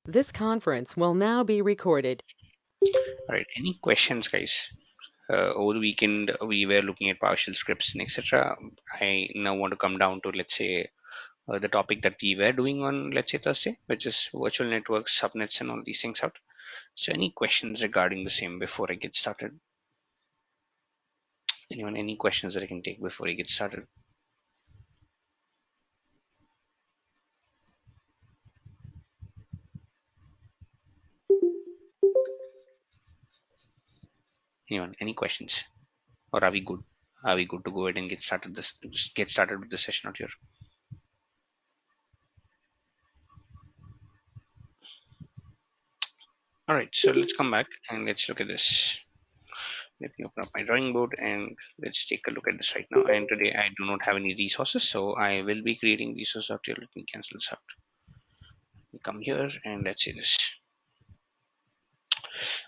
This conference will now be recorded. All right, any questions, guys? Over the weekend, we were looking at PowerShell scripts and etc. I now want to come down to, let's say, the topic that we were doing on, let's say, Thursday, which is virtual networks, subnets, and all these things out. So, any questions regarding the same before I get started? Anyone, any questions that I can take before I get started? Anyone, any questions? Or are we good? Are we good to go ahead and get started with the session out here? All right, so let's come back and let's look at this. Let me open up my drawing board and let's take a look at this right now. And today I do not have any resources, so I will be creating resources out here. Let me cancel this out. We come here and let's see this.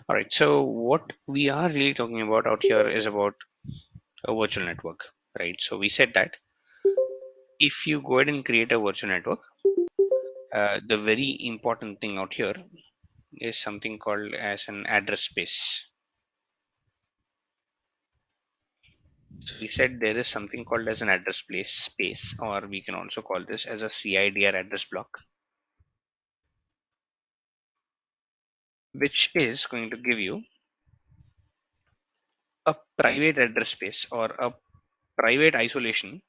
All right, so what we are really talking about out here is about a virtual network, right? So we said that if you go ahead and create a virtual network, the very important thing out here is something called as an address space. So we said there is something called as an address place space, or we can also call this as a CIDR address block, which is going to give you a private address space or a private isolation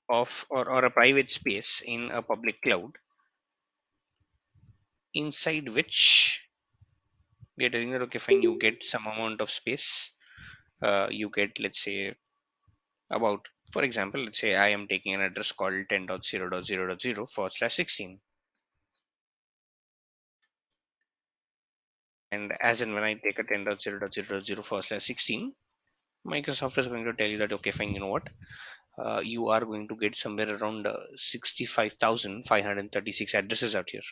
of or a private space in a public cloud inside which we are telling that okay fine, you get some amount of space. You get, let's say, about, for example, let's say I am taking an address called 10.0.0.0 forward slash 16, and as and when I take a 10.0.0.0 forward slash 16, Microsoft is going to tell you that okay fine, you know what, you are going to get somewhere around 65,536 addresses out here,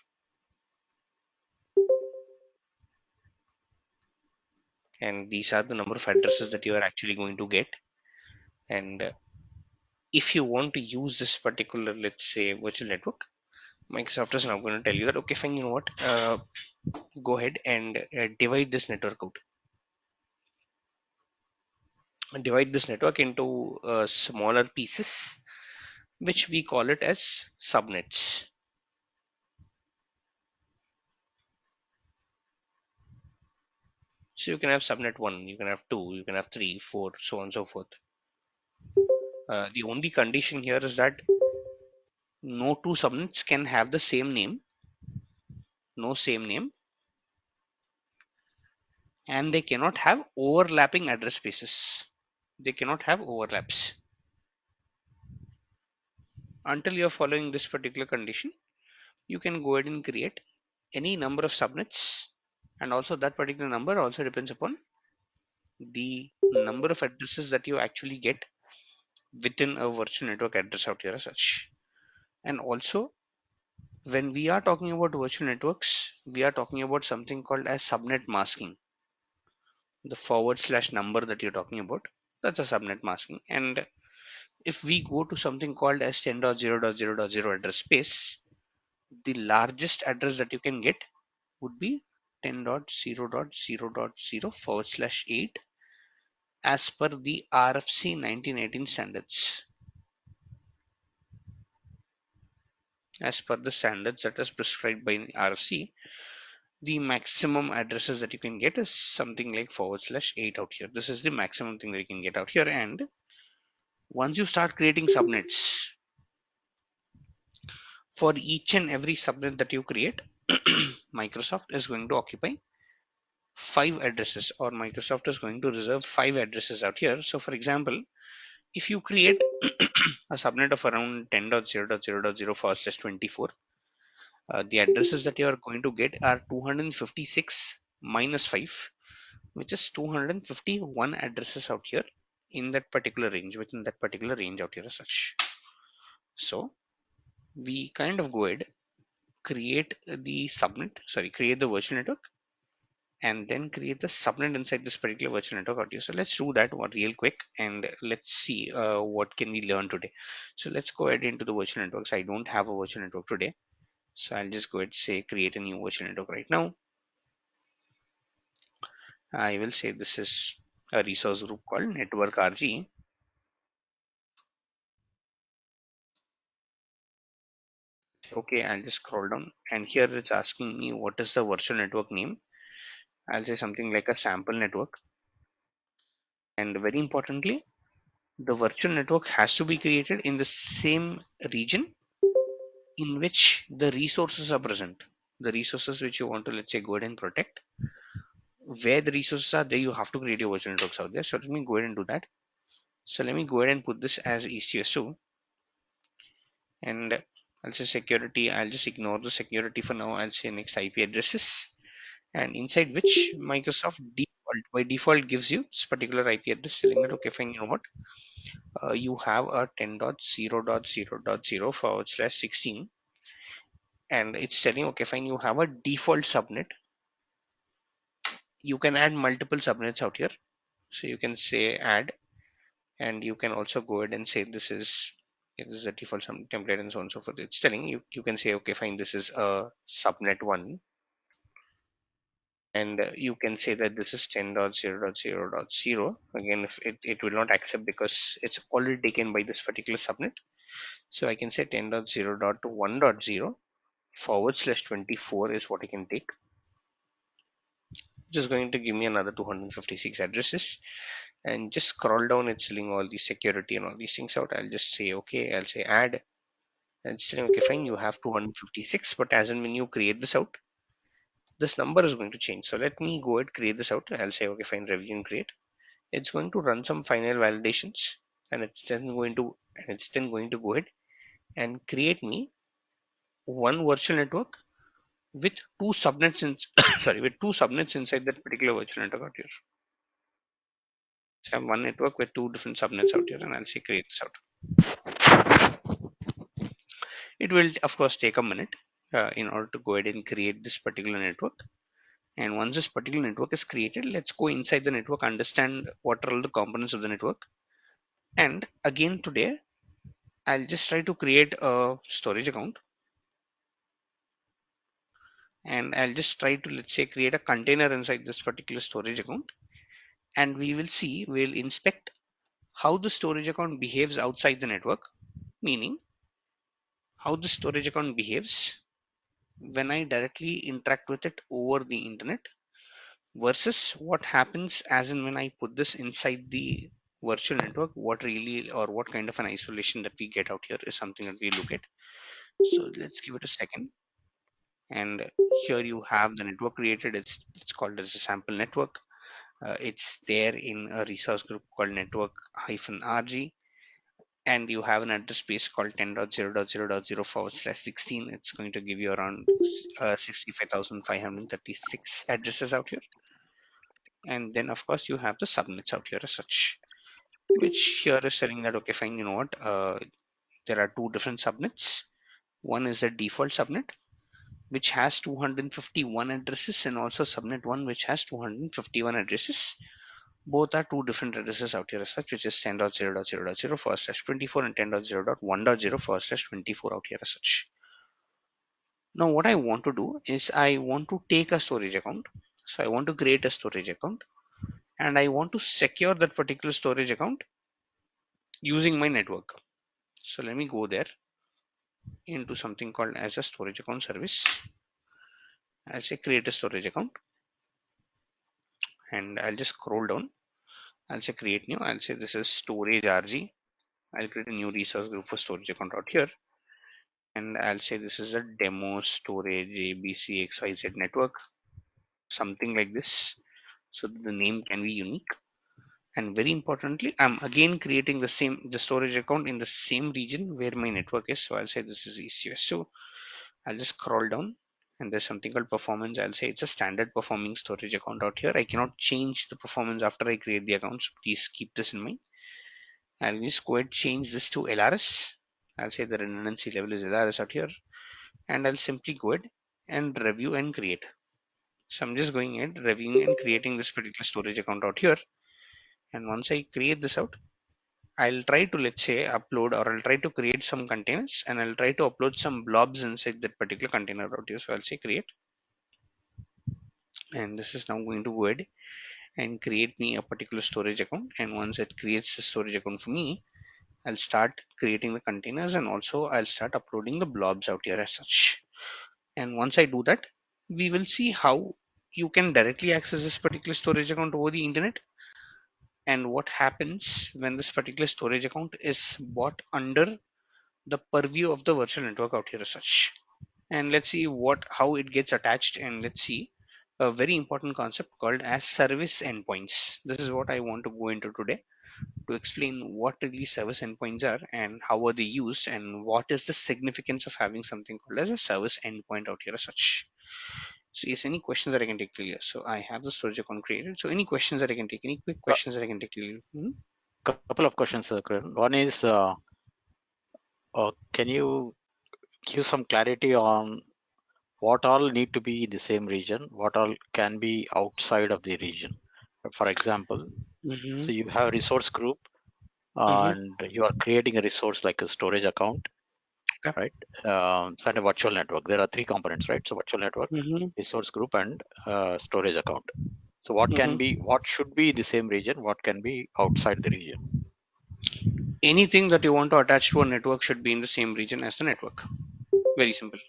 and these are the number of addresses that you are actually going to get. And if you want to use this particular, let's say, virtual network, Microsoft is now going to tell you that okay fine, you know what, go ahead and divide this network out, divide this network into smaller pieces, which we call it as subnets. So you can have subnet 1, you can have 2, you can have 3, 4, so on and so forth. The only condition here is that no two subnets can have the same name, no same name, and they cannot have overlapping address spaces. They cannot have overlaps. Until you're following this particular condition, you can go ahead and create any number of subnets, and also that particular number also depends upon the number of addresses that you actually get within a virtual network address out here as such. And also, when we are talking about virtual networks, we are talking about something called as subnet masking. The forward slash number that you're talking about, that's a subnet masking. And if we go to something called as 10.0.0.0 address space, the largest address that you can get would be 10.0.0.0 forward slash 8 as per the RFC 1918 standards. As per the standards that is prescribed by RFC, the maximum addresses that you can get is something like forward slash 8 out here. This is the maximum thing that you can get out here. And once you start creating subnets, for each and every subnet that you create, Microsoft is going to occupy 5 addresses, or Microsoft is going to reserve 5 addresses out here. So for example, if you create a subnet of around 10.0.0.0 forward slash 24, the addresses that you are going to get are 256 minus 5, which is 251 addresses out here in that particular range, within that particular range out here as such. So we kind of go ahead, create the subnet, sorry, create the virtual network, and then create the subnet inside this particular virtual network out here. So let's do that one real quick, and let's see what can we learn today. So let's go ahead into the virtual networks. I don't have a virtual network today, so I'll just go ahead and say create a new virtual network right now. I will say this is a resource group called network RG. Okay, I'll just scroll down, and here it's asking me what is the virtual network name. I'll say something like a sample network, and very importantly, the virtual network has to be created in the same region in which the resources are present. The resources which you want to, let's say, go ahead and protect, where the resources are, there you have to create your virtual networks out there. So let me go ahead and do that. So let me go ahead and put this as ECS2, and I'll say security. I'll just ignore the security for now. I'll say next IP addresses, and inside which Microsoft default by default gives you this particular IP address, telling that okay, fine, you know what, you have a 10.0.0.0/16, and it's telling okay, fine, you have a default subnet. You can add multiple subnets out here, so you can say add, and you can also go ahead and say this is a default template and so on and so forth. It's telling you can say okay, fine, this is a subnet 1, and you can say that this is 10.0.0.0. Again, if it will not accept because it's already taken by this particular subnet. So I can say 10.0.1.0/24 is what I can take, which is going to give me another 256 addresses. And just scroll down, it's telling all the security and all these things out. I'll just say okay, I'll say add, and it's telling okay, fine, you have 256, but as and when you create this out, this number is going to change. So let me go ahead create this out. I'll say okay, fine, review and create. It's going to run some final validations, and it's then going to go ahead and create me one virtual network with two subnets in sorry, with two subnets inside that particular virtual network out here. So I have one network with two different subnets out here, and I'll say create this out. It will of course take a minute in order to go ahead and create this particular network. And once this particular network is created, let's go inside the network, understand what are all the components of the network. And again today, I'll just try to create a storage account, and I'll just try to, let's say, create a container inside this particular storage account, and we'll inspect how the storage account behaves outside the network, meaning how the storage account behaves when I directly interact with it over the internet versus what happens as in when I put this inside the virtual network. What really or what kind of an isolation that we get out here is something that we look at. So let's give it a second. And here you have the network created. It's called as a sample network. It's there in a resource group called network-rg, and you have an address space called 10.0.0.0/16. It's going to give you around 65,536 addresses out here. And then of course you have the subnets out here as such, which here is telling that okay, fine, you know what, there are two different subnets. One is the default subnet, which has 251 addresses, and also subnet 1, which has 251 addresses. Both are two different addresses out here as such, which is 10.0.0.0/24 and 10.0.1.0/24 out here as such. Now what I want to do is I want to take a storage account. So I want to create a storage account, and I want to secure that particular storage account using my network. So let me go there into something called as a storage account service. I'll say create a storage account, and I'll just scroll down. I'll say create new. I'll say this is storage RG. I'll create a new resource group for storage account out here, and I'll say this is a demo storage ABCXYZ network, something like this. So the name can be unique. And very importantly, I'm again creating the storage account in the same region where my network is. So I'll say this is ECS. So I'll just scroll down, and there's something called performance. I'll say it's a standard performing storage account out here. I cannot change the performance after I create the account, so please keep this in mind. I'll just go ahead change this to LRS. I'll say the redundancy level is LRS out here, and I'll simply go ahead and review and create. So I'm just going ahead, reviewing and creating this particular storage account out here. And once I create this out, I'll try to, let's say, upload, or I'll try to create some containers, and I'll try to upload some blobs inside that particular container out here. So I'll say create, and this is now going to go ahead and create me a particular storage account. And once it creates the storage account for me, I'll start creating the containers, and also I'll start uploading the blobs out here as such. And once I do that, we will see how you can directly access this particular storage account over the internet, and what happens when this particular storage account is bought under the purview of the virtual network out here as such. And let's see what how it gets attached, and let's see a very important concept called as service endpoints. This is what I want to go into today, to explain what really service endpoints are and how are they used, and what is the significance of having something called as a service endpoint out here as such. So yes, any questions that I can take till here? So I have the storage account created. So any questions that I can take? Any quick Cou- questions that I can take till here? Couple of questions, Kiran. One is, can you give some clarity on what all need to be in the same region, what all can be outside of the region? For example, Mm-hmm. so you have a resource group Mm-hmm. and you are creating a resource like a storage account, Okay. right? So and a virtual network. There are three components, right? So virtual network, Mm-hmm. resource group, and storage account. So what can be, Mm-hmm. what should be the same region? What can be outside the region? Anything that you want to attach to a network should be in the same region as the network. Very simple.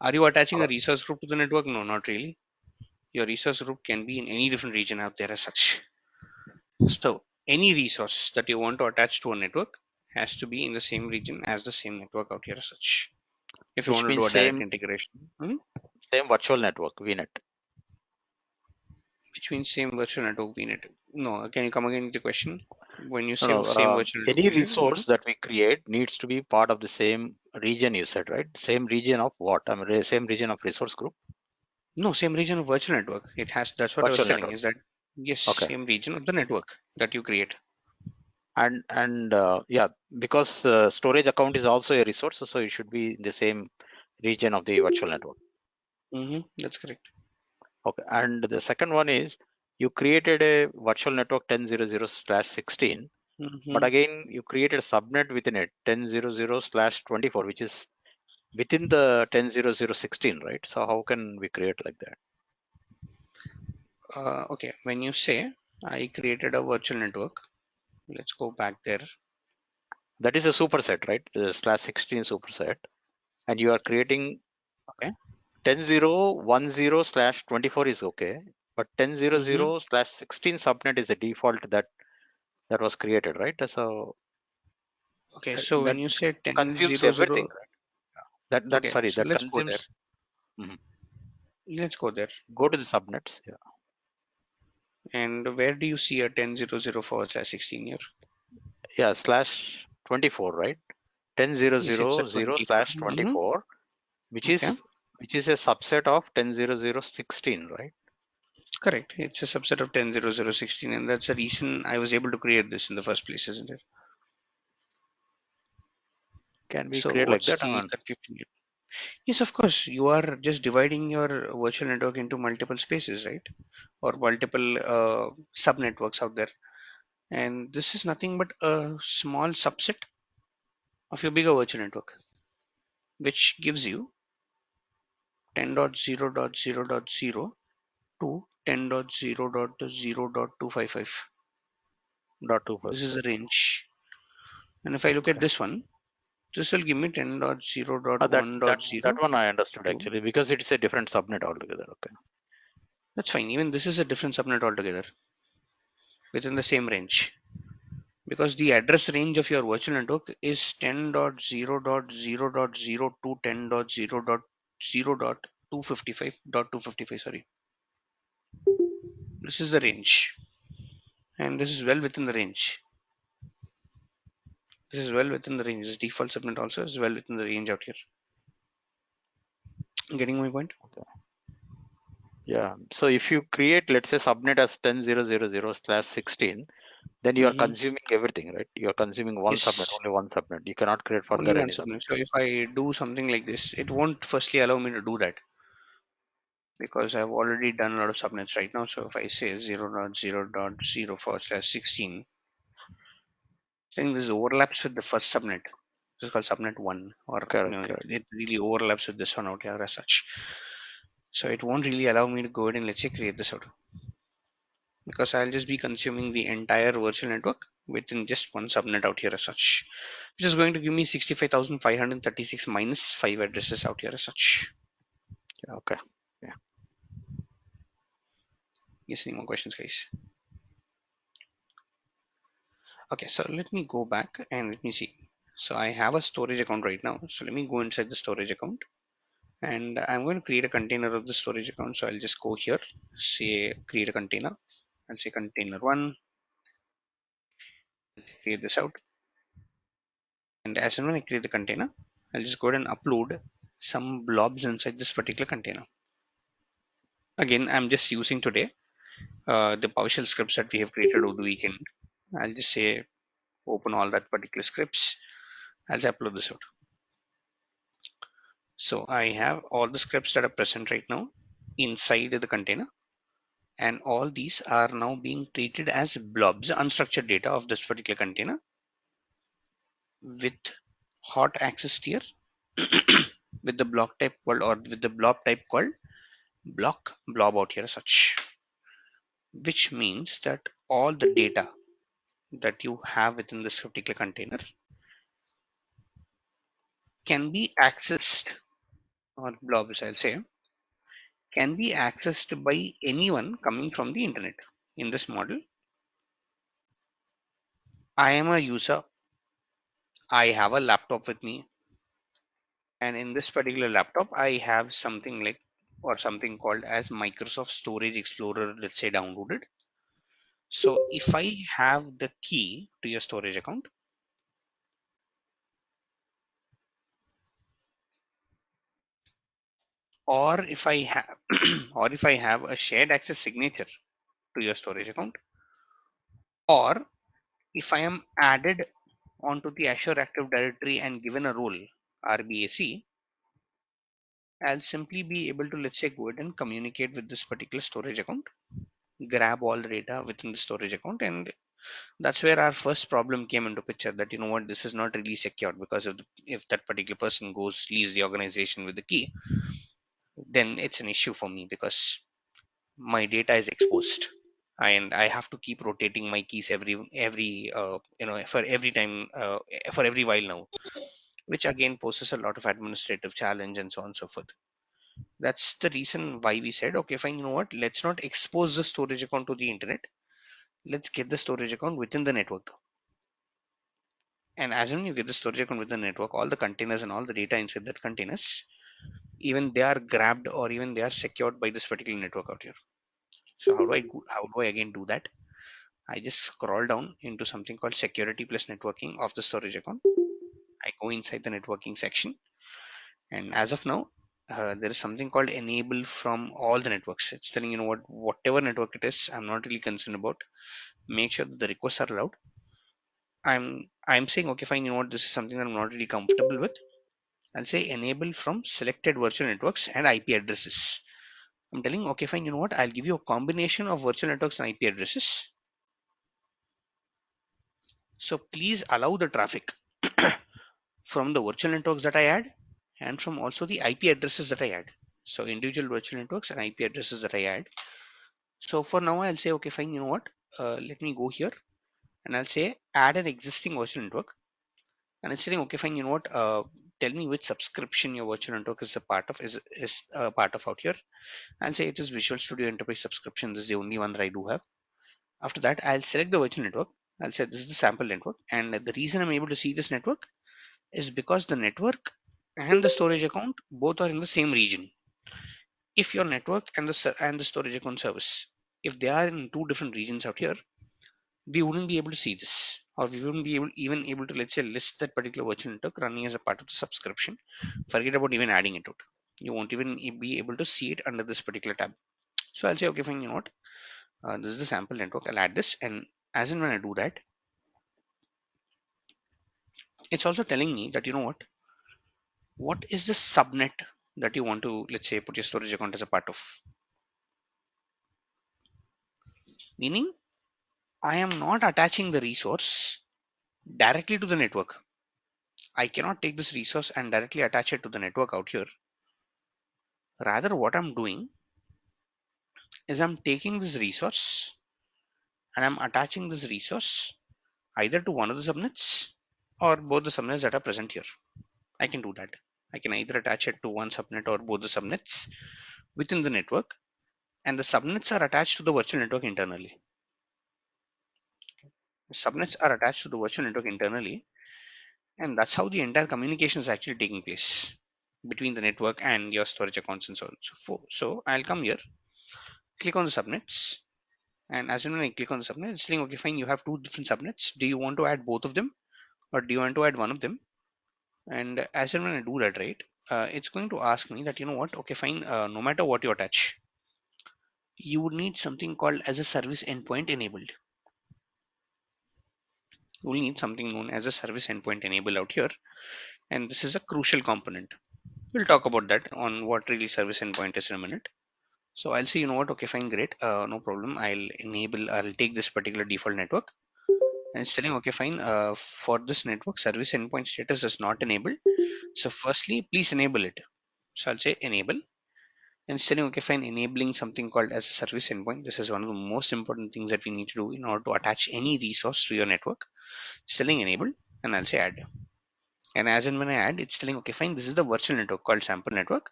Are you attaching a Uh, resource group to the network? No, not really. Your resource group can be in any different region out there as such. So any resource that you want to attach to a network has to be in the same region as the same network out here as such. If you which want to means do a direct same integration, same virtual network, VNet. which means same virtual network VNet. No, can you come again with the question? When you No, say no. same virtual network Any VNet, resource that we create needs to be part of the same region. You said, right? Same region of what? I mean, same region of resource group, no, same region of virtual network. It has. That's what I was virtual telling. network. Is that yes, Okay. same region of the network that you create. And yeah, because storage account is also a resource, so it should be in the same region of the virtual network. That's correct. Okay. And the second one is you created a virtual network 10.0.0/16, but Mm-hmm. again you created a subnet within it 10.0.0/24, which is within the 10.0.0.16, right? So how can we create like that? Okay, when you say I created a virtual network, let's go back there. That is a superset, right? The /16 superset, and you are creating Okay. 10.0.10/24 is okay, but Mm-hmm. 10.0.0/16 subnet is the default that was created, right? So Okay, that, so that when you say consumes 10.0.0, everything, right? That okay, sorry, so that let's go there. consumes. Mhm. Let's go there. Go to the subnets. Yeah, And where do you see a 10.0.0/16 here? yeah, /24, right? Ten zero Yes, it's zero a zero 24. slash 24, which Okay, is which is a subset of 10.0.0/16, right? correct. It's a subset of 10.0.0.16, and that's the reason I was able to create this in the first place, isn't it? Can we So create like what's that? the confusion here? Yes, of course. You are just dividing your virtual network into multiple spaces, right? Or multiple sub networks out there. And this is nothing but a small subset of your bigger virtual network, which gives you 10.0.0.0 to 10.0.0.255. Dot two This is percent. the range. And if I look at Okay. this one, this will give me That 10.0.1.0 one I understood to, actually because it's a different subnet altogether. Okay. that's fine. Even this is a different subnet altogether within the same range. Because the address range of your virtual network is 10.0.0.0 to 10.0.0.255. Sorry, this is the range, and this is well within the range. This is well within the range. This default subnet also is well within the range out here. Getting my point? Yeah. So if you create, let's say, subnet as 10.0.0/16, then you are Mm-hmm. consuming everything, right? You are consuming one subnet, Yes, only one subnet. You cannot create only further one any subnet. subnet. So if I do something like this, it won't firstly allow me to do that. because I've already done a lot of subnets right now. So if I say 0.0.0/16, saying this overlaps with the first subnet. This is called subnet 1, or Correct, correct. it really overlaps with this one out here as such. So it won't really allow me to go ahead and let's say create this out, because I'll just be consuming the entire virtual network within just one subnet out here as such, which is going to give me 65,536 minus 5 addresses out here as such. Okay. Yeah. Yes, any more questions, guys? Okay, so let me go back and let me see. So I have a storage account right now. So let me go inside the storage account, and I'm going to create a container of the storage account. So I'll just go here, say create a container. I'll say container one, create this out. And as soon as I create the container, I'll just go ahead and upload some blobs inside this particular container. Again, I'm just using today the PowerShell scripts that we have created over the weekend. I'll just say open all that particular scripts. I'll just upload this out. So I have all the scripts that are present right now inside the container, and all these are now being treated as blobs, unstructured data of this particular container with hot access tier with the block type called, or with the blob type called blob out here such, which means that all the data that you have within this particular container can be accessed, or blobs I'll say, can be accessed by anyone coming from the internet. In this model, I am a user, I have a laptop with me, and in this particular laptop I have something like, or something called as Microsoft Storage Explorer, let's say, downloaded. So if I have the key to your storage account, or if I have or if I have a shared access signature to your storage account, or if I am added onto the Azure Active Directory and given a role RBAC, I'll simply be able to, let's say, go ahead and communicate with this particular storage account, grab all the data within the storage account. And that's where our first problem came into picture, that you know what, this is not really secured, because if that particular person goes leaves the organization with the key, then it's an issue for me, because my data is exposed, and I have to keep rotating my keys every for every time, for every while now, which again poses a lot of administrative challenge and so on and so forth. That's the reason why we said, okay, fine, you know what, let's not expose the storage account to the internet. Let's get the storage account within the network. And as soon as you get the storage account within the network, all the containers and all the data inside that containers, even they are grabbed, or even they are secured by this particular network out here. So how do I again do that? I just scroll down into something called security plus networking of the storage account. I go inside the networking section, and as of now, there is something called enable from all the networks. It's telling, you know what, whatever network it is, I'm not really concerned about. Make sure that the requests are allowed. I'm saying, okay, fine, you know what, this is something that I'm not really comfortable with. I'll say enable from selected virtual networks and IP addresses. I'm telling, okay, fine, you know what, I'll give you a combination of virtual networks and IP addresses. So please allow the traffic from the virtual networks that I add, and from also the IP addresses that I add. So individual virtual networks and IP addresses that I add. So for now, I'll say, okay, fine, you know what, let me go here, and I'll say add an existing virtual network. And it's saying, okay, fine, you know what, tell me which subscription your virtual network is a part of, is a part of out here. I'll say it is Visual Studio Enterprise subscription. This is the only one that I do have. After that, I'll select the virtual network. I'll say this is the sample network, and the reason I'm able to see this network is because the network and the storage account both are in the same region. If your network and the storage account service, if they are in two different regions out here, we wouldn't be able to see this, or we wouldn't be even able to, let's say, list that particular virtual network running as a part of the subscription. Forget about even adding it out. You won't even be able to see it under this particular tab. So I'll say, okay, fine, you know what, this is the sample network. I'll add this, and as and when I do that, it's also telling me that, you know what is the subnet that you want to, let's say, put your storage account as a part of. Meaning, I am not attaching the resource directly to the network. I cannot take this resource and directly attach it to the network out here. Rather, what I'm doing is I'm taking this resource and I'm attaching this resource either to one of the subnets or both the subnets that are present here. I can do that. I can either attach it to one subnet or both the subnets within the network, and the subnets are attached to the virtual network internally. Subnets are attached to the virtual network internally, and that's how the entire communication is actually taking place between the network and your storage accounts and so on and so forth. So I'll come here, click on the subnets, and as soon as I click on the subnet, it's saying, okay, fine, you have two different subnets. Do you want to add both of them, or do you want to add one of them? And as soon as I do that, right, it's going to ask me that, you know what, okay, fine, no matter what you attach, you would need something called as a service endpoint enabled. You will need something known as a service endpoint enabled out here, and this is a crucial component. We'll talk about that on what really service endpoint is in a minute. So I'll say, you know what, okay, fine, great, no problem. I'll take this particular default network, and it's telling, okay, fine, for this network, service endpoint status is not enabled. So firstly, please enable it. So I'll say enable. Instead of, okay, fine, enabling something called as a service endpoint. This is one of the most important things that we need to do in order to attach any resource to your network. It's telling enable, and I'll say add. And as and when I add, it's telling, okay, fine, this is the virtual network called sample network.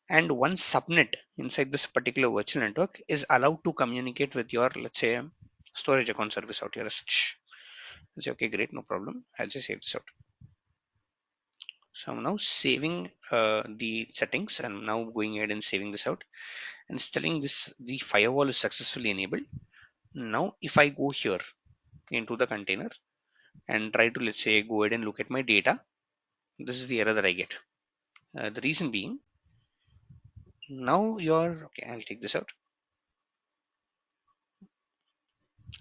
And one subnet inside this particular virtual network is allowed to communicate with your, let's say, storage account service out here as such. I'll say, okay, great, no problem. I'll just save this out. So I'm now saving the settings, and I'm now going ahead and saving this out. And it's telling this the firewall is successfully enabled. Now, if I go here into the container and try to, let's say, go ahead and look at my data, this is the error that I get. The reason being, now okay, I'll take this out.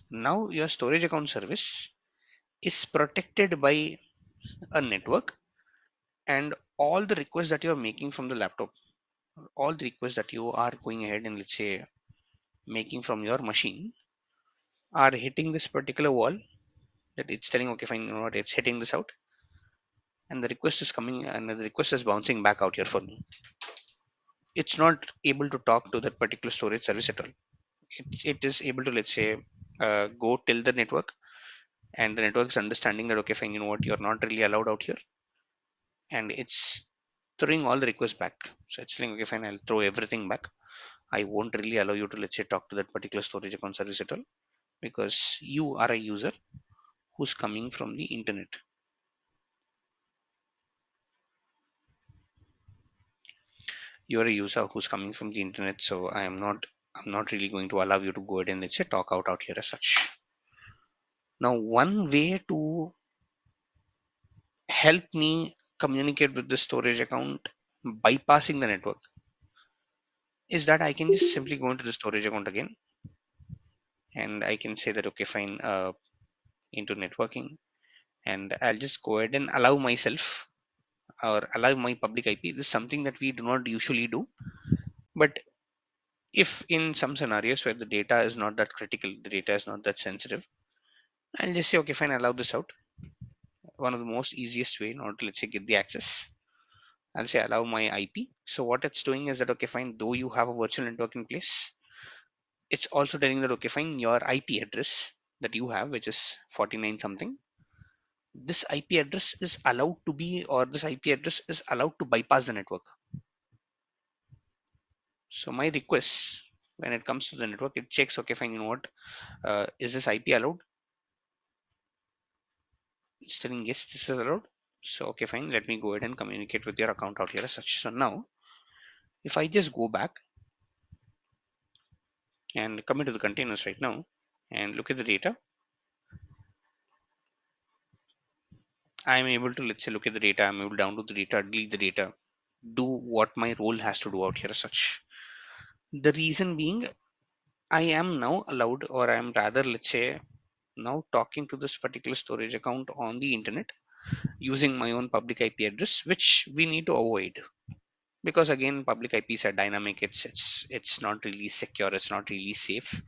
Now your storage account service is protected by a network, and all the requests that you're making from the laptop, all the requests that you are going ahead and, let's say, making from your machine are hitting this particular wall that it's telling, okay, fine, you know what, it's hitting this out, and the request is coming and the request is bouncing back out here for me. It's not able to talk to that particular storage service at all. It is able to, let's say, go till the network, and the network is understanding that, okay, fine, you know what, you're not really allowed out here, and it's throwing all the requests back. So it's saying, okay, fine, I'll throw everything back. I won't really allow you to, let's say, talk to that particular storage account service at all, because you are a user who's coming from the internet. You're a user who's coming from the internet, so I'm not really going to allow you to go ahead and, let's say, talk out here as such. Now, one way to help me communicate with the storage account bypassing the network is that I can just simply go into the storage account again, and I can say that, okay, fine, into networking, and I'll just go ahead and allow myself or allow my public IP. This is something that we do not usually do, but if in some scenarios where the data is not that critical, the data is not that sensitive, I'll just say, okay, fine, allow this out. One of the most easiest way in order to, let's say, get the access, I'll say allow my IP. So what it's doing is that, okay, fine, though you have a virtual network in place, it's also telling that, okay, fine, your IP address that you have, which is 49 something, this IP address is allowed to be, or this IP address is allowed to bypass the network. So my request, when it comes to the network, it checks, okay, fine, you know what, is this IP allowed? It's telling yes, this is allowed. So okay, fine, let me go ahead and communicate with your account out here as such. So now, if I just go back and come into the containers right now and look at the data, I'm able to, let's say, look at the data, I'm able to download the data, delete the data, do what my role has to do out here as such. The reason being, I am now allowed, or I am rather, let's say, now talking to this particular storage account on the internet using my own public IP address, which we need to avoid. because again public IPs are dynamic. It's not really secure, it's not really safe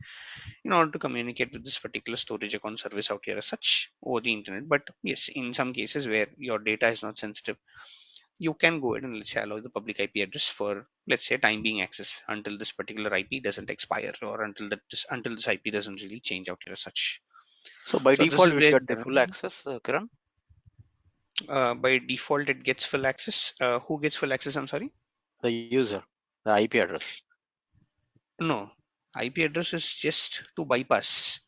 in order to communicate with this particular storage account service out here as such over the internet. But yes, in some cases where your data is not sensitive, you can go ahead and let's say allow the public IP address for let's say time being access until this particular IP doesn't expire, or until this IP doesn't really change out here as such. So by So this default, is we where get the full access, Kiran, by default it gets full access. Who gets full access? I'm sorry. the user, the IP address. No, IP address is just to bypass.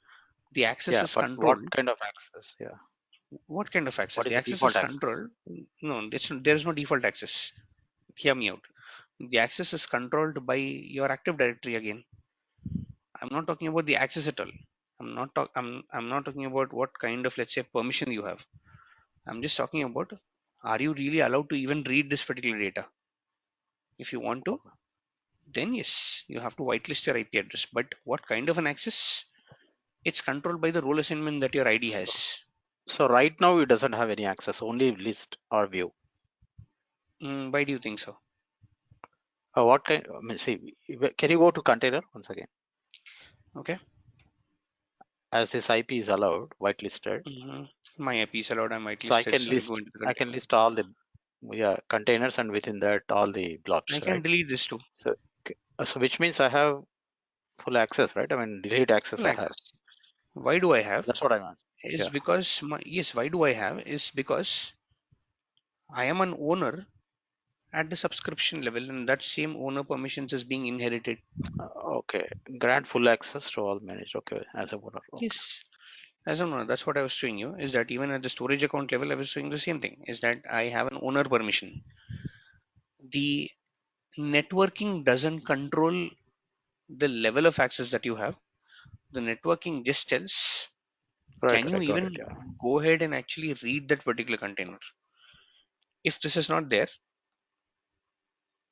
The access Yeah, is but what controlled. kind of access? Yeah, What kind of access? what The is the access is default access? controlled. No, there is no default access. Hear me out. The access is controlled by your Active Directory again. I'm not talking about the access at all. I'm not talking about what kind of let's say permission you have. I'm just talking about, are you really allowed to even read this particular data? If you want to, Okay. then yes, you have to whitelist your IP address. But what kind of an access? It's controlled by the role assignment that your ID So, has. so right now it doesn't have any access, only list or view. Why do you think so? What kind? I mean, see, can you go to container once again? Okay. As this IP is allowed, whitelisted. My IP is allowed. I'm So I whitelisted, can so I'll go list, into the I can container. list all the containers, and within that all the blobs, I can right? delete this too. So, so which means I have full access, right? I mean, delete access Full I have. access. Why do I have? That's what I meant. Is Yeah. because yes. Why do I have? Is because I am an owner at the subscription level, and that same owner permissions is being inherited. Okay. Grant full access to all managed. Okay. As a owner. Okay. Yes. As an owner, that's what I was showing you. Is that even at the storage account level, I was showing the same thing. Is that I have an owner permission. The networking doesn't control the level of access that you have. The networking just tells, Right. can you I got it. even Yeah. go ahead and actually read that particular container? If this is not there,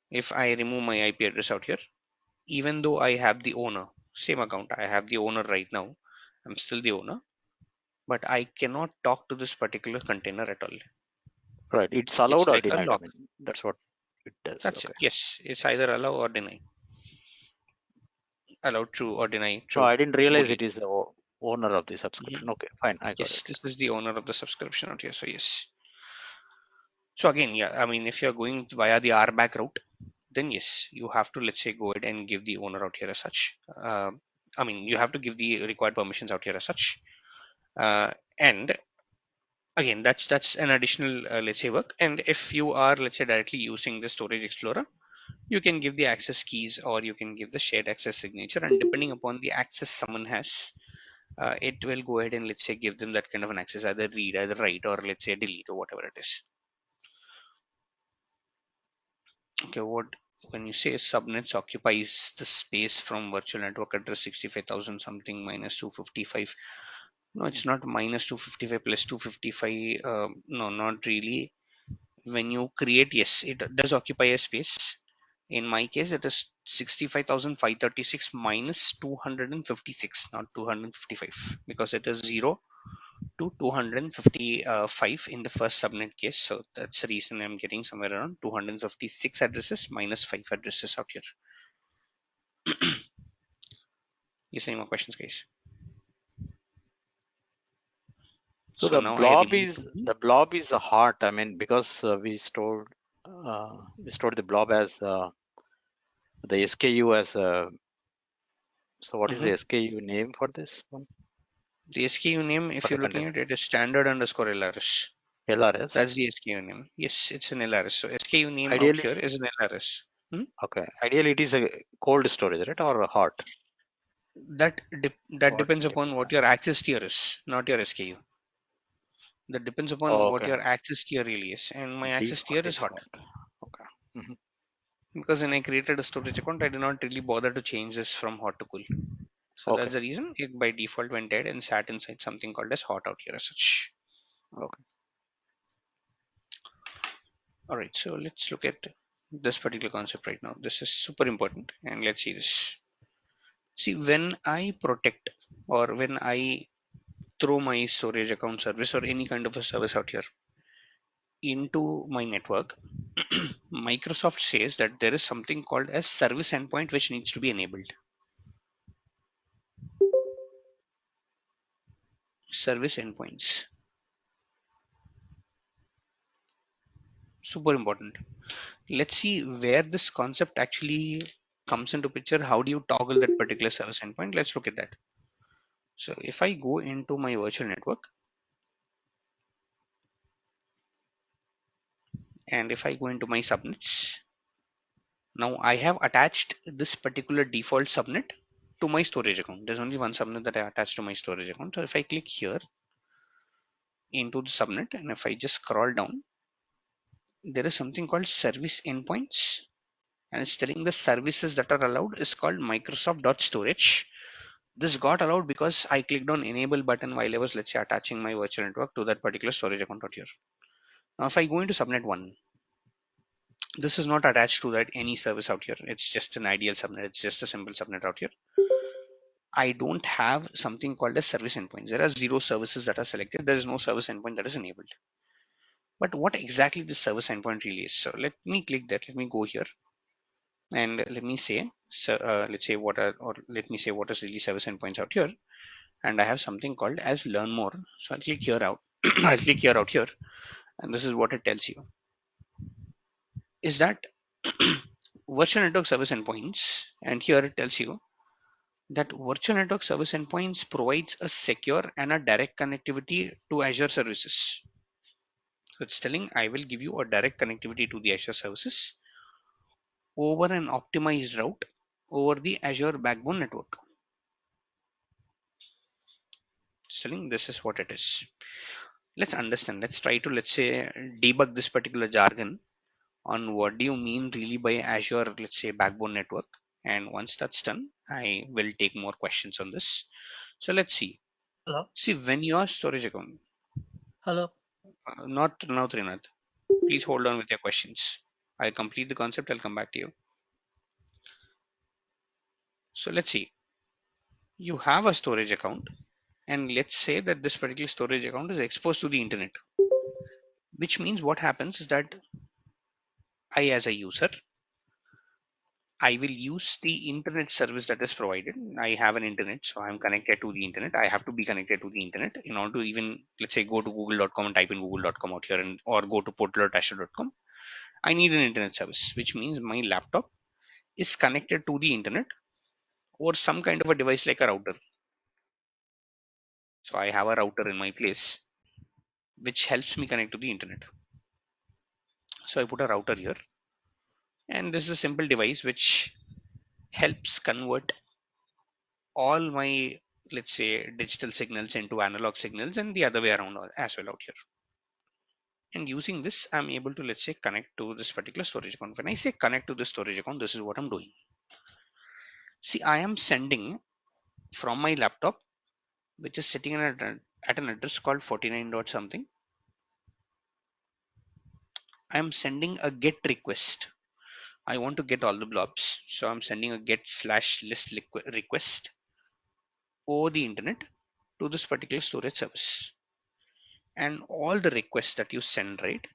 if I remove my IP address out here, even though I have the owner, same account, I have the owner right now, I'm still the owner, but I cannot talk to this particular container at all. Right. It's It's allowed or like a denied. I lock. mean, that's what it does. That's it. Okay. Yes, it's either allow or deny. Allow true or deny No, true. I didn't realize Boolean. it is the owner of the Mhm. subscription. Okay. Fine. I got Yes, it. this is the owner of the subscription out here. So yes. So again, yeah, I mean, if you're going via the RBAC route, then yes, you have to let's say go ahead and give the owner out here as such. I mean, you have to give the required permissions out here as such. And again, that's an additional let's say work. And if you are let's say directly using the Storage Explorer, you can give the access keys, or you can give the shared access signature, and depending upon the access someone has, it will go ahead and let's say give them that kind of an access, either read, either write, or let's say delete, or whatever it is. Okay, what when you say subnets occupies the space from virtual network address 65,000 something minus 255? No, it's not minus 255 plus 255. No, not really. When you create, yes, it does occupy a space. In my case, it is 65,536 minus 256, not 255, because it is 0 to 255 in the first subnet case. So that's the reason I'm getting somewhere around 256 addresses minus 5 addresses out here. Yes, any more questions, guys? So So now I removed. the blob is the heart. I mean, because we stored the blob as the SKU as so what is the Mhm. SKU name for this one? The SKU name, For if the you're looking container? at it, is standard underscore LRS. LRS. That's the SKU name. Yes, it's an LRS. So SKU name out Ideally, here is an LRS. Hmm? okay. Ideally, it is a cold storage, right, or a hot? That What depends type upon of what your access tier is, not your SKU. That depends upon Oh, what okay. your access tier really is, and my access tier Default is is hot. hot. Okay. Mhm. Because when I created a storage account, I did not really bother to change this from hot to cool. So Okay. that's the reason it by default went dead and sat inside something called as hot out here as such. Okay. All right, so let's look at this particular concept right now. This is super important, and let's see this. See, when I protect, or when I throw my storage account service or any kind of a service out here, into my network, Microsoft says that there is something called as service endpoint which needs to be enabled. Service endpoints, super important. Let's see where this concept actually comes into picture. How do you toggle that particular service endpoint? Let's look at that. So if I go into my virtual network, and if I go into my subnets, now I have attached this particular default subnet to my storage account. There's only one subnet that I attached to my storage account. So if I click here into the subnet, and if I just scroll down, there is something called service endpoints, and it's telling the services that are allowed is called Microsoft.storage. This got allowed because I clicked on enable button while I was, let's say, attaching my virtual network to that particular storage account out here. Now if I go into subnet 1, this is not attached to that any service out here. It's just an ideal subnet. It's just a simple subnet out here. I don't have something called as service endpoints. There are 0 services that are selected. There is no service endpoint that is enabled. But what exactly this service endpoint really is? So let me click that. Let me go here and let me say, so let's say what are, or let me say what is really service endpoints out here. And I have something called as learn more. So I'll click here out. I'll click here out here, and this is what it tells you is that virtual network service endpoints, and here it tells you that virtual network service endpoints provides a secure and a direct connectivity to Azure services. So it's telling I will give you a direct connectivity to the Azure services over an optimized route over the Azure backbone network. It's telling this is what it is. Let's understand. Let's try to, let's say, debug this particular jargon on what do you mean really by Azure, let's say, backbone network. And once that's done, I will take more questions on this. So let's see. Hello, See, when your storage account, hello. not now, Trinath, please hold on with your questions. I'll complete the concept. I'll come back to you. So let's see. You have a storage account, and let's say that this particular storage account is exposed to the internet, which means what happens is that I, as a user, I will use the internet service that is provided. I have an internet, so I'm connected to the internet. I have to be connected to the internet in order to even, let's say, go to google.com and type in google.com out here, and or go to portal.azure.com. I need an internet service, which means my laptop is connected to the internet or some kind of a device like a router. So I have a router in my place which helps me connect to the internet. So I put a router here, and this is a simple device which helps convert all my, let's say, digital signals into analog signals, and the other way around as well out here. And using this, I'm able to, let's say, connect to this particular storage account. When I say connect to the storage account, this is what I'm doing. See, I am sending from my laptop, which is sitting at an address called 49 dot something. I am sending a get request. I want to get all the blobs, so I'm sending a get slash list request over the internet to this particular storage service. And all the requests that you send, right,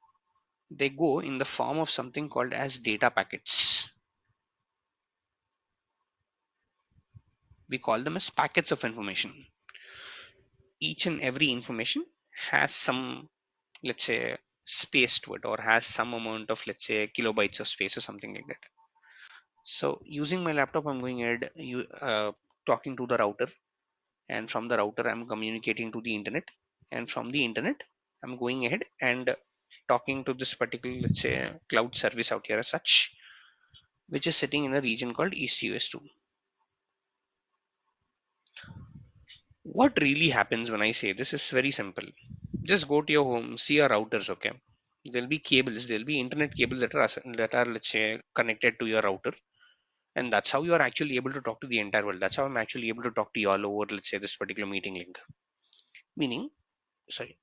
they go in the form of something called as data packets. We call them as packets of information. Each and every information has some, let's say, space to it, or has some amount of, let's say, kilobytes of space or something like that. So using my laptop, I'm going ahead, talking to the router, and from the router, I'm communicating to the internet, and from the internet, I'm going ahead and talking to this particular, let's say, cloud service out here as such, which is sitting in a region called EastUS2. What really happens when I say this is very simple. Just go to your home, see your routers, okay? There'll be cables, there'll be internet cables that are, let's say, connected to your router, and that's how you are actually able to talk to the entire world. That's how I'm actually able to talk to you all over, let's say, this particular meeting link. Meaning,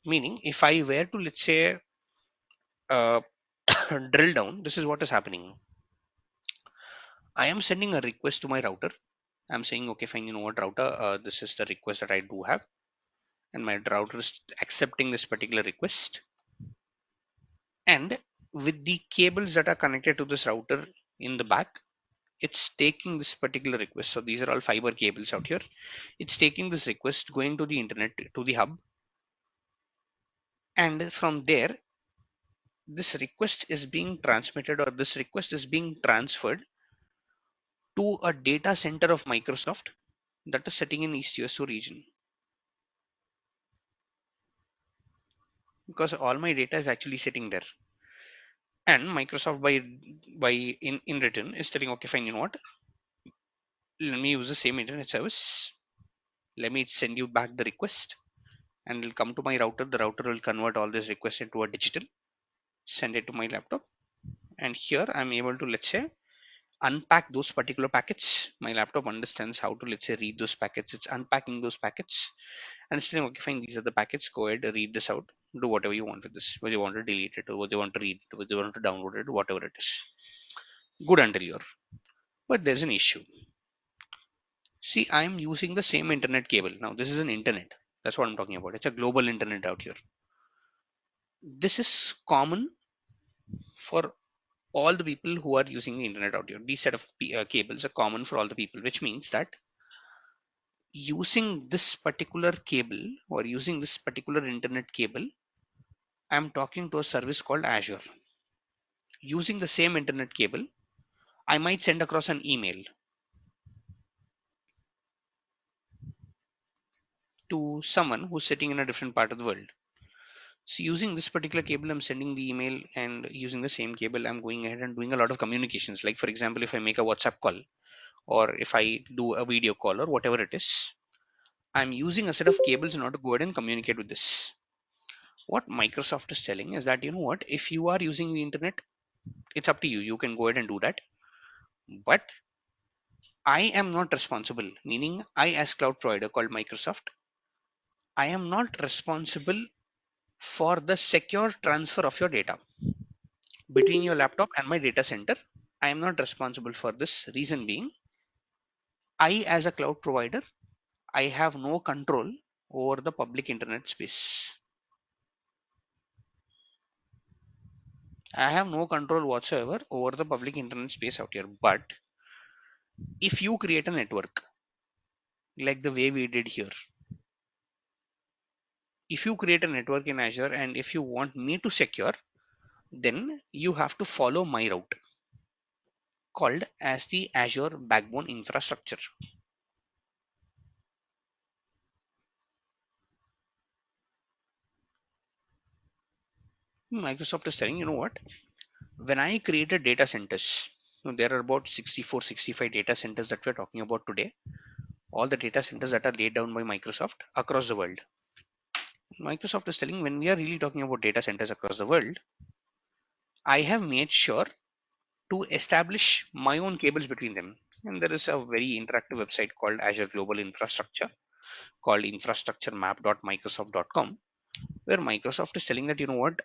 meaning if I were to, let's say, uh, drill down, this is what is happening. I am sending a request to my router. I'm saying, okay, fine, you know what, router, this is the request that I do have, and my router is accepting this particular request. And with the cables that are connected to this router in the back, it's taking this particular request. So these are all fiber cables out here. It's taking this request, going to the internet, to the hub, and from there this request is being transmitted, or this request is being transferred to a data center of Microsoft that is sitting in East US2 region, because all my data is actually sitting there. And Microsoft by in return is telling, okay, fine, you know what, let me use the same internet service, let me send you back the request, and it'll come to my router. The router will convert all this request into a digital, send it to my laptop, and here I'm able to, let's say, unpack those particular packets. My laptop understands how to, let's say, read those packets. It's unpacking those packets and it's saying, okay, fine, these are the packets, go ahead, read this out, do whatever you want with this, whether you want to delete it or whether you want to read it, whether you want to download it, whatever it is. Good until you're. But there's an issue. See, I'm using the same internet cable. Now this is an internet, that's what I'm talking about. It's a global internet out here. This is common for all the people who are using the internet out here. These set of cables are common for all the people, which means that using this particular cable or using this particular internet cable, I'm talking to a service called Azure. Using the same internet cable, I might send across an email to someone who's sitting in a different part of the world. So using this particular cable, I'm sending the email, and using the same cable, I'm going ahead and doing a lot of communications. Like for example, if I make a WhatsApp call or if I do a video call or whatever it is, I'm using a set of cables in order to go ahead and communicate with this. What Microsoft is telling is that, you know what, if you are using the internet, it's up to you. You can go ahead and do that. But I am not responsible, meaning I, as cloud provider called Microsoft, I am not responsible for the secure transfer of your data between your laptop and my data center. I am not responsible for this. Reason being, I, as a cloud provider, I have no control over the public internet space. I have no control whatsoever over the public internet space out here. But if you create a network like the way we did here, if you create a network in Azure and if you want me to secure, then you have to follow my route called as the Azure Backbone Infrastructure. Microsoft is telling, you know what, when I created data centers, there are about 64, 65 data centers that we're talking about today. All the data centers that are laid down by Microsoft across the world. Microsoft is telling, when we are really talking about data centers across the world, I have made sure to establish my own cables between them. And there is a very interactive website called Azure Global Infrastructure, called infrastructuremap.microsoft.com, where Microsoft is telling that, you know what,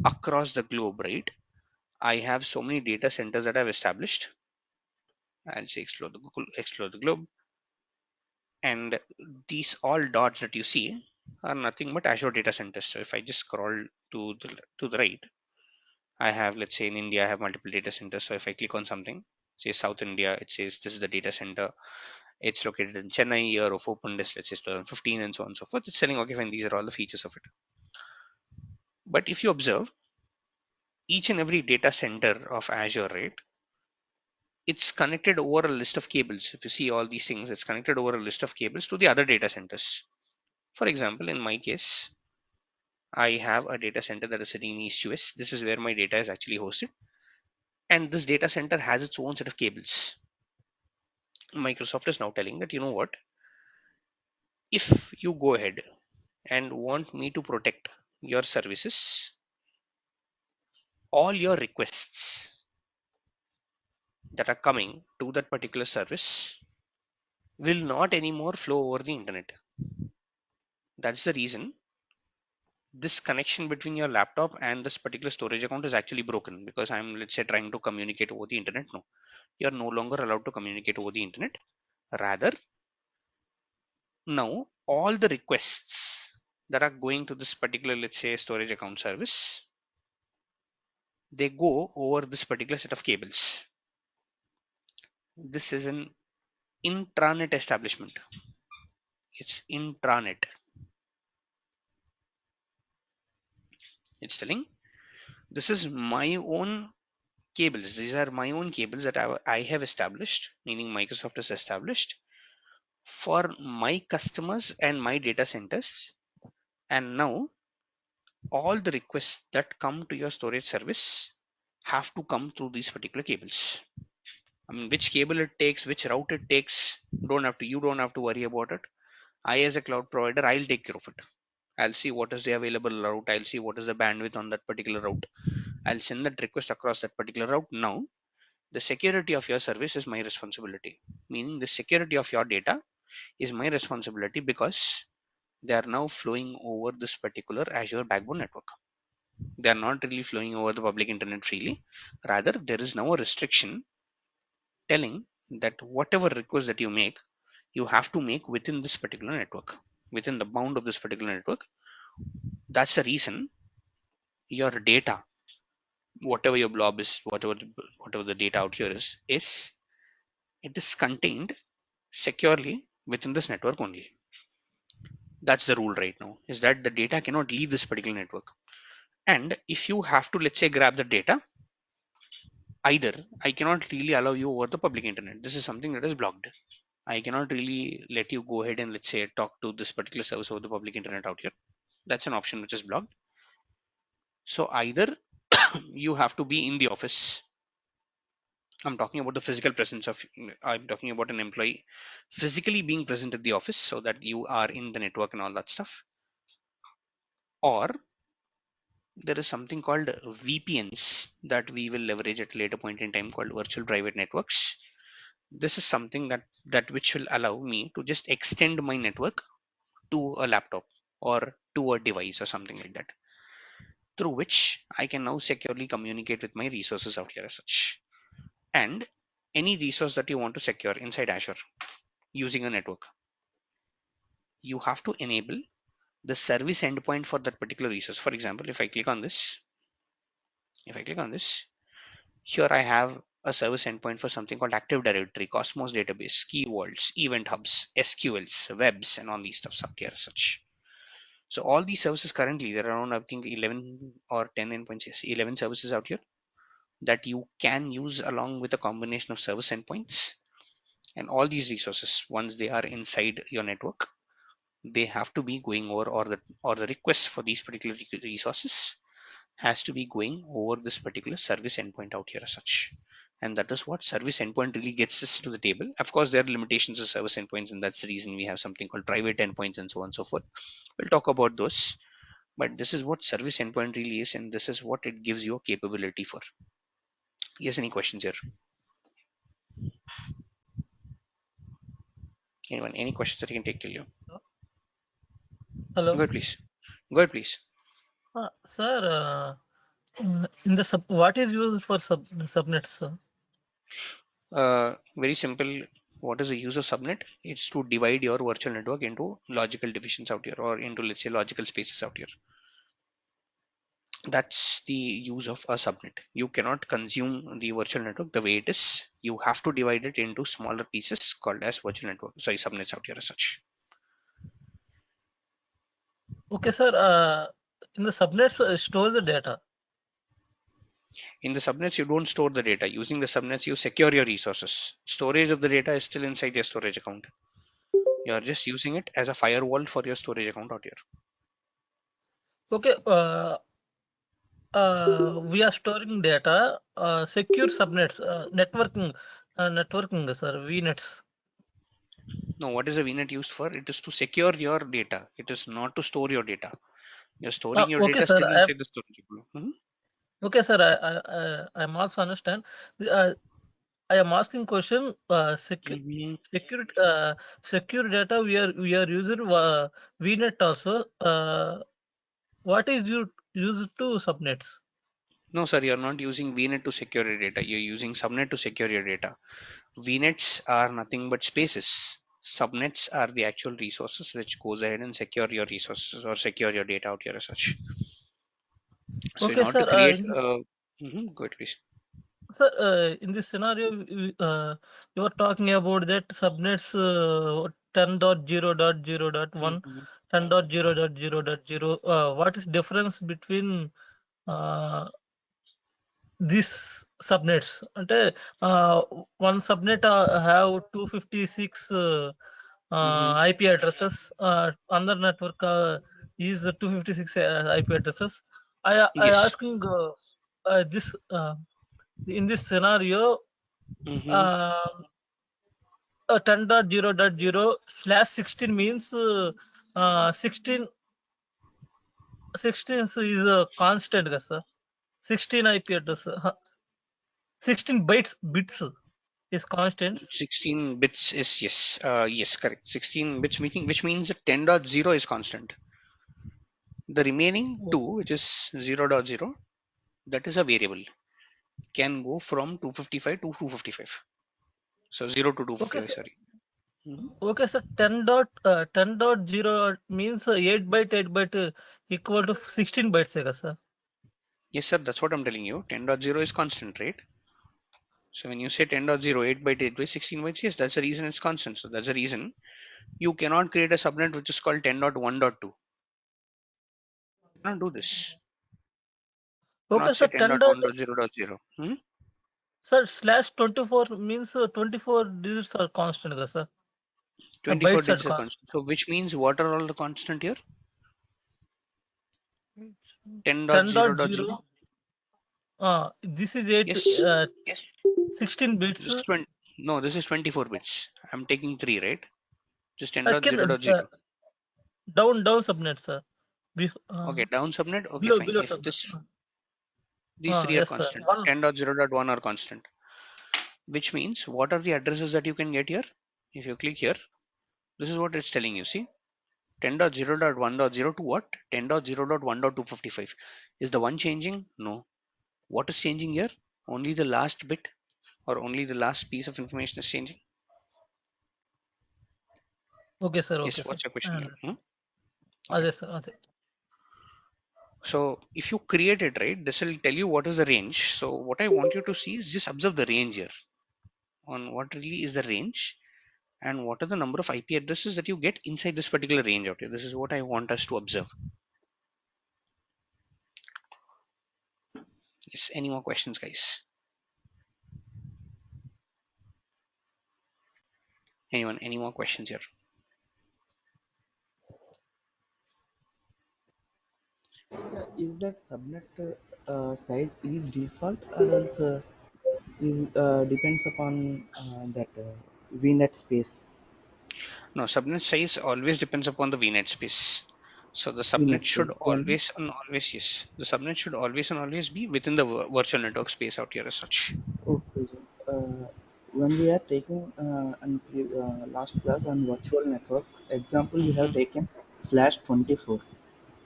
across the globe, right? I have so many data centers that I've established. I'll say explore the Google, explore the globe, and these all dots that you see are nothing but Azure data centers. So if I just scroll to the right, I have, let's say, in India, I have multiple data centers. So if I click on something, say South India, it says this is the data center. It's located in Chennai, year of openness, let's say 2015, and so on and so forth. It's telling, okay, fine, these are all the features of it. But if you observe, each and every data center of Azure, right, it's connected over a list of cables. If you see all these things, it's connected over a list of cables to the other data centers. For example, in my case, I have a data center that is sitting in East US. This is where my data is actually hosted. And this data center has its own set of cables. Microsoft is now telling that, you know what, if you go ahead and want me to protect your services, all your requests that are coming to that particular service will not anymore flow over the internet. That's the reason this connection between your laptop and this particular storage account is actually broken, because I'm, let's say, trying to communicate over the internet. No, you're no longer allowed to communicate over the internet. Rather, now all the requests that are going to this particular, let's say, storage account service they go over this particular set of cables. This is an intranet establishment. It's intranet. It's telling this is my own cables. These are my own cables that I have established, meaning Microsoft has established for my customers and my data centers. And now all the requests that come to your storage service have to come through these particular cables. I mean, which cable it takes, which route it takes, you don't have to worry about it. I, as a cloud provider, I'll take care of it. I'll see what is the available route. I'll see what is the bandwidth on that particular route. I'll send that request across that particular route. Now, the security of your service is my responsibility. Meaning, the security of your data is my responsibility because they are now flowing over this particular Azure backbone network. They are not really flowing over the public internet freely. Rather, there is now a restriction telling that whatever request that you have to make within this particular network, within the bound of this particular network. That's the reason your data, whatever your blob is, whatever the data out here is it is contained securely within this network only. That's the rule right now, is that the data cannot leave this particular network. And if you have to, let's say, grab the data, either I cannot really allow you over the public internet. This is something that is blocked. I cannot really let you go ahead and, let's say, talk to this particular service over the public internet out here. That's an option which is blocked. So either you have to be in the office. I'm talking about the physical presence of, I'm talking about an employee physically being present at the office so that you are in the network and all that stuff. Or there is something called VPNs that we will leverage at a later point in time, called virtual private networks. This is something that which will allow me to just extend my network to a laptop or to a device or something like that, through which I can now securely communicate with my resources out here as such. And any resource that you want to secure inside Azure using a network, you have to enable the service endpoint for that particular resource. For example, if I click on this, here I have a service endpoint for something called Active Directory, Cosmos database, key vaults, event hubs, SQLs, webs, and all these stuffs up here as such. So all these services currently, there are around, I think, 11 or 10 endpoints, yes, 11 services out here that you can use along with a combination of service endpoints. And all these resources, once they are inside your network, they have to be going over, or the request for these particular resources has to be going over this particular service endpoint out here as such. And that is what service endpoint really gets us to the table. Of course, there are limitations of service endpoints, and that's the reason we have something called private endpoints and so on and so forth. We'll talk about those, but this is what service endpoint really is, and this is what it gives you a capability for. Yes, any questions here? Anyone? Any questions that you can take till you? Go Hello. ahead, please. Go ahead, please. Sir, in the what is used for subnets, sir? Very simple. What is the use of subnet? It's to divide your virtual network into logical divisions out here, or into, let's say, logical spaces out here. That's the use of a subnet. You cannot consume the virtual network the way it is. You have to divide it into smaller pieces called as virtual network. Sorry, subnets out here as such. Okay, sir. In the subnets, store the data. In the subnets, you don't store the data. Using the subnets, you secure your resources. Storage of the data is still inside your storage account. You are just using it as a firewall for your storage account out here. Okay. We are storing data. Secure subnets. Networking. Networking, sir. VNets. Now, what is a VNet used for? It is to secure your data. It is not to store your data. You're storing your Okay, data sir. still inside the storage account. Okay, sir. I'm also understand. I am asking question. Secure secure data. We are using VNet also. What is you used to subnets? No, sir, you're not using VNet to secure your data. You're using subnet to secure your data. VNets are nothing but spaces. Subnets are the actual resources which goes ahead and secure your resources or secure your data out here as such. So in Okay, order to sir. create, Go ahead, please. Sir, in this scenario, you are talking about that subnets 10.0.0.1, Mhm. 10.0.0.0. What is difference between uh, these subnets? అంటే one subnet have 256 IP addresses. Another network is 256 IP addresses. I Yes. asking this in this scenario, Mm-hmm. uh, 10.0.0/16 means 16 is a constant కదా sir. 16 IP address, 16 bits is constants. 16 bits is yes. Yes, correct. 16 bits meaning which means that 10.0 is constant. The remaining O- two, which is 0.0, that is a variable. Can go from 255 to 255. So 0 to Okay, 255, sir. sorry. Mhm. Okay, sir. 10.0 means 8 byte 8 byte equal to 16 bytes, hai ka, sir. Yes, sir, that's what I'm telling you. 10.0 is constant, right? So when you say 10.0, 8 byte, 8 byte, 16 bytes, yes, that's the reason it's constant. So that's the reason you cannot create a subnet which is called 10.1.2. You cannot do this. You Okay, cannot say sir. 10.1.0.0. Sir, slash 24 means 24 digits are constant, ka, sir. 24 Bytes are digits are constant. constant. So which means what are all the constant here? 10.0.0. 10.0. This is Yes. 16 bits. This is 20. No, this is 24 bits. I'm taking 3, right? Just Can 10.0.0. down subnet, sir. Okay, down subnet. Okay, fine. Below If subnet. this these three are Yes, sir. constant, One. 10.0.1 are constant, which means what are the addresses that you can get here? If you click here, this is what it's telling you. See, 10.0.1.0 to what? 10.0.1.255. Is the one changing? No. What is changing here? Only the last bit or only the last piece of information is changing. Okay, sir. Yes. Okay, sir. What's your question here? And Okay. sir. Ade. So if you create it, right, this will tell you what is the range. So what I want you to see is just observe the range here on what really is the range and what are the number of IP addresses that you get inside this particular range out here. This is what I want us to observe. Yes. Any more questions, guys? Anyone? Any more questions here? Yeah, is that subnet size is default or else is depends upon that VNet space? No, subnet size always depends upon the VNet space. So the VNet subnet should space. Then always and always, yes, the subnet should always and always be within the virtual network space out here as such. okay, so, when we are taking last class on virtual network example, we have Hmm. taken slash 24,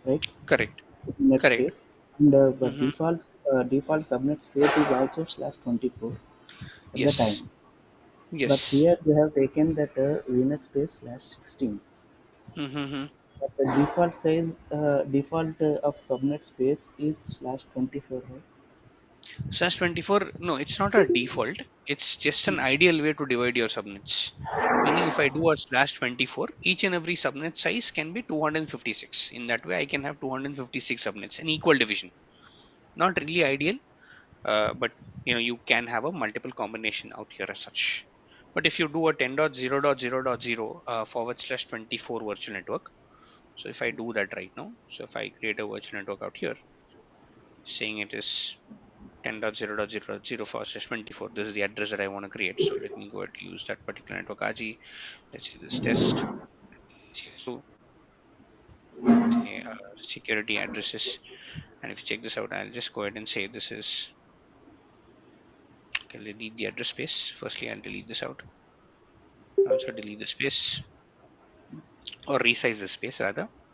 right? Correct. Net Correct. space, and but Hmm. default subnet space is also slash 24 at the Yes. time. But Yes. here we have taken that VNet space slash 16. Hmm. But the default of subnet space is slash 24, right? Slash 24, no, it's not a default. It's just an ideal way to divide your subnets. Meaning, if I do a slash 24, each and every subnet size can be 256. In that way, I can have 256 subnets, an equal division. Not really ideal, but you can have a multiple combination out here as such. But if you do a 10.0.0.0 forward slash 24 virtual network, so if I do that right now, so if I create a virtual network out here, saying it is 10.0.0.0 forward slash 24, this is the address that I want to create. So let me go ahead and use that particular network AGI. Let's say this test. So say security addresses, and if you check this out, I'll just go ahead and say this is okay. Delete the address space. Firstly, I'll delete this out. Also delete the space or resize the space rather. Okay,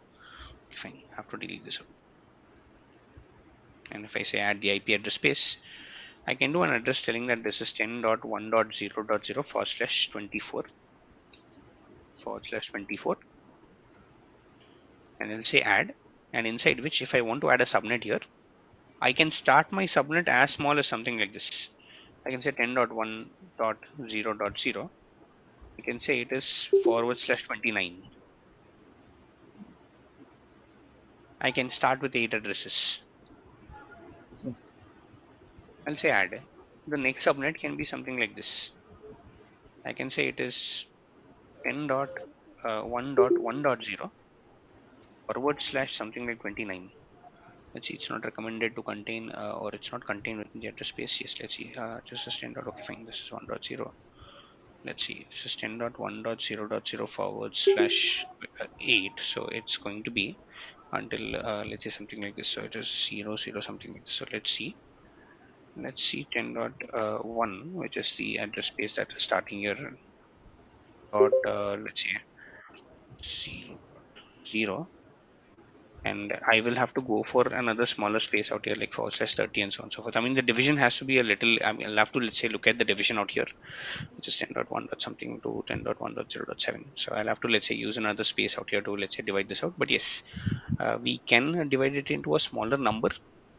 fine. Have to delete this out. And if I say add the IP address space, I can do an address telling that this is 10.1.0.0 forward slash 24 forward slash 24, and I'll say add, and inside which if I want to add a subnet here, I can start my subnet as small as something like this. I can say 10.1.0.0. I can say it is /29. I can start with 8 addresses. Yes. I'll say add. The next subnet can be something like this. I can say it is 10.1.1.0 / something like 29. Let's see, it's not recommended to contain or it's not contained within the address space. Yes, let's see. Just as 10. Okay, fine. This is 1.0. Let's see. This is 10.1.0.0 /8. So it's going to be until let's say something like this. So it is 0 0 something like this. So let's see. Let's see 10.1, which is the address space that is starting here. Dot let's see 0. And I will have to go for another smaller space out here, like /30 and so on and so forth. I mean, the division has to be a little. I mean, I'll have to, let's say, look at the division out here, which is 10.1 dot something to 10.1.0.7. So I'll have to, let's say, use another space out here to, let's say, divide this out. But yes, we can divide it into a smaller number.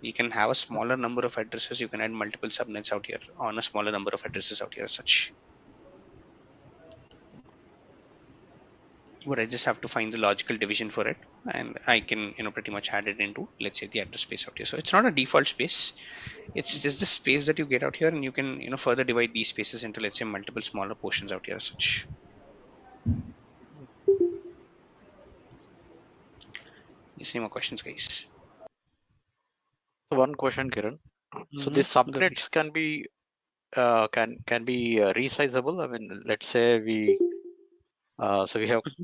You can have a smaller number of addresses. You can add multiple subnets out here on a smaller number of addresses out here as such. But I just have to find the logical division for it, and I can, pretty much add it into, let's say, the address space out here. So it's not a default space. It's just the space that you get out here, and you can, further divide these spaces into, let's say, multiple smaller portions out here as such. Yes, any more questions, guys? So one question, Kiran. So these Go ahead. subnets can be resizable. I mean, let's say so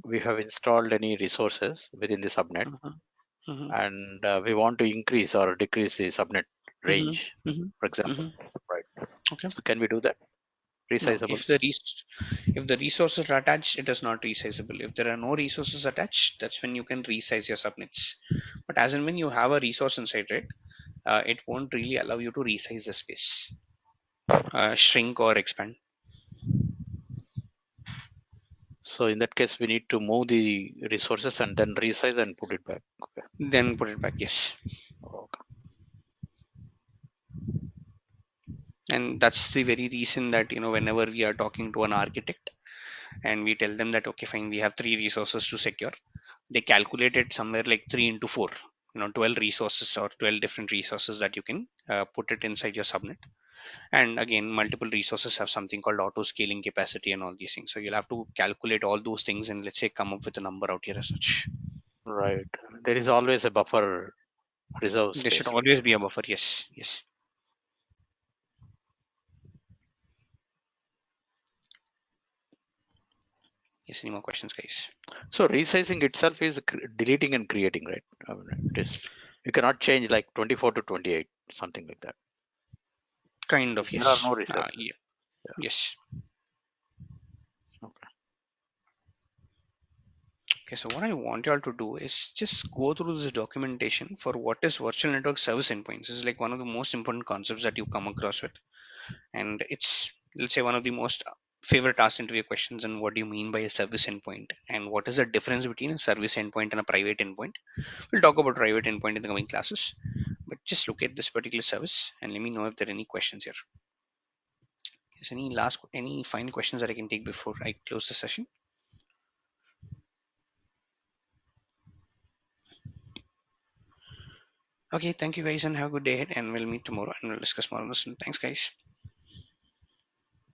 we have installed any resources within the subnet, Mhm, mhm, and we want to increase or decrease the subnet mhm, range, mhm, for example, mhm. right? Okay. So can we do that? No, Resizable. if the resources are attached, it is not resizable. If there are no resources attached, that's when you can resize your subnets. But as and when you have a resource inside it, it won't really allow you to resize the space, shrink or expand. So in that case, we need to move the resources and then resize and put it back. Okay. Then put it back. Yes. Okay. And that's the very reason that, whenever we are talking to an architect and we tell them that, okay, fine, we have 3 resources to secure, they calculate it somewhere like 3 into 4, 12 resources or 12 different resources that you can put it inside your subnet. And again, multiple resources have something called auto scaling capacity and all these things. So you'll have to calculate all those things and, let's say, come up with a number out here as such. Right. There is always a buffer reserve There should space. always be a buffer. Yes. Yes. Yes. Any more questions, guys? So resizing itself is deleting and creating, right? I mean, it is. You cannot change like 24 to 28, something like that. Kind of. There are Yes. no resources. Yeah. Yeah. Yes. Okay. Okay, so what I want y'all to do is just go through this documentation for what is virtual network service endpoints. This is like one of the most important concepts that you come across with, and it's, let's say, one of the most favorite asked interview questions. And what do you mean by a service endpoint, and what is the difference between a service endpoint and a private endpoint? We'll talk about private endpoint in the coming classes, but just look at this particular service and let me know if there are any questions here. Is any final questions that I can take before I close the session? Okay, thank you guys and have a good day ahead, and we'll meet tomorrow and we'll discuss more on this. Thanks, guys.